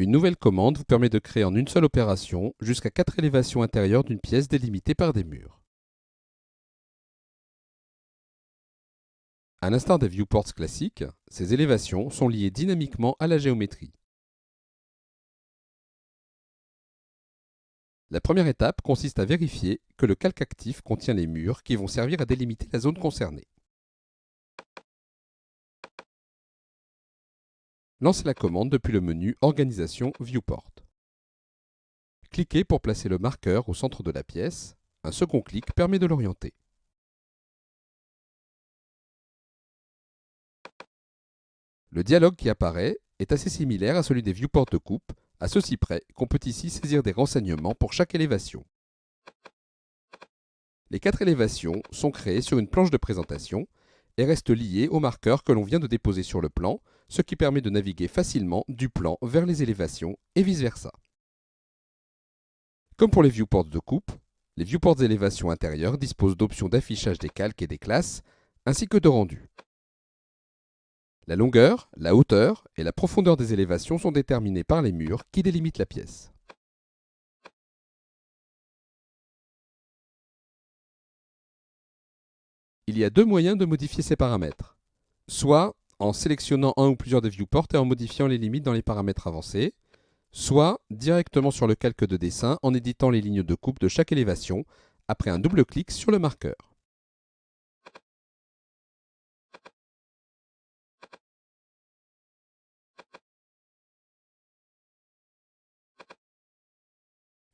Une nouvelle commande vous permet de créer en une seule opération jusqu'à 4 élévations intérieures d'une pièce délimitée par des murs. À l'instar des viewports classiques, ces élévations sont liées dynamiquement à la géométrie. La première étape consiste à vérifier que le calque actif contient les murs qui vont servir à délimiter la zone concernée. Lancez la commande depuis le menu Organisation Viewport. Cliquez pour placer le marqueur au centre de la pièce. Un second clic permet de l'orienter. Le dialogue qui apparaît est assez similaire à celui des viewports de coupe, à ceci près qu'on peut ici saisir des renseignements pour chaque élévation. Les 4 élévations sont créées sur une planche de présentation et restent liées au marqueur que l'on vient de déposer sur le plan, ce qui permet de naviguer facilement du plan vers les élévations et vice-versa. Comme pour les viewports de coupe, les viewports d'élévation intérieure disposent d'options d'affichage des calques et des classes, ainsi que de rendu. La longueur, la hauteur et la profondeur des élévations sont déterminées par les murs qui délimitent la pièce. Il y a 2 moyens de modifier ces paramètres. Soit en sélectionnant un ou plusieurs des viewports et en modifiant les limites dans les paramètres avancés, soit directement sur le calque de dessin en éditant les lignes de coupe de chaque élévation après un double clic sur le marqueur.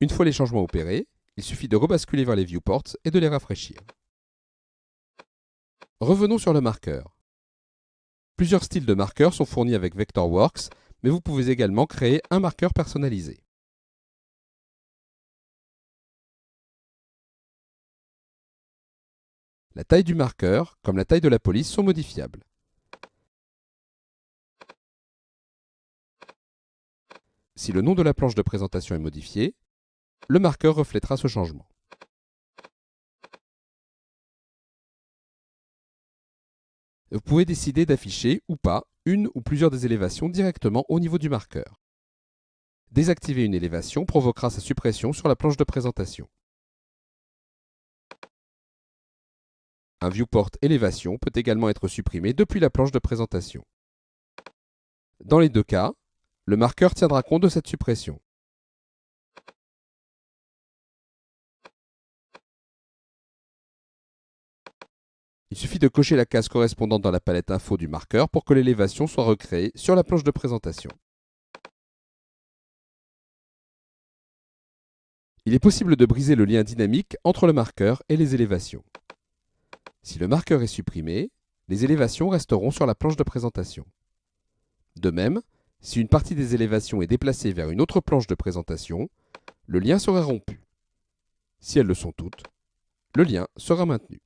Une fois les changements opérés, il suffit de rebasculer vers les viewports et de les rafraîchir. Revenons sur le marqueur. Plusieurs styles de marqueurs sont fournis avec Vectorworks, mais vous pouvez également créer un marqueur personnalisé. La taille du marqueur, comme la taille de la police, sont modifiables. Si le nom de la planche de présentation est modifié, le marqueur reflètera ce changement. Vous pouvez décider d'afficher ou pas une ou plusieurs des élévations directement au niveau du marqueur. Désactiver une élévation provoquera sa suppression sur la planche de présentation. Un viewport élévation peut également être supprimé depuis la planche de présentation. Dans les 2 cas, le marqueur tiendra compte de cette suppression. Il suffit de cocher la case correspondante dans la palette info du marqueur pour que l'élévation soit recréée sur la planche de présentation. Il est possible de briser le lien dynamique entre le marqueur et les élévations. Si le marqueur est supprimé, les élévations resteront sur la planche de présentation. De même, si une partie des élévations est déplacée vers une autre planche de présentation, le lien sera rompu. Si elles le sont toutes, le lien sera maintenu.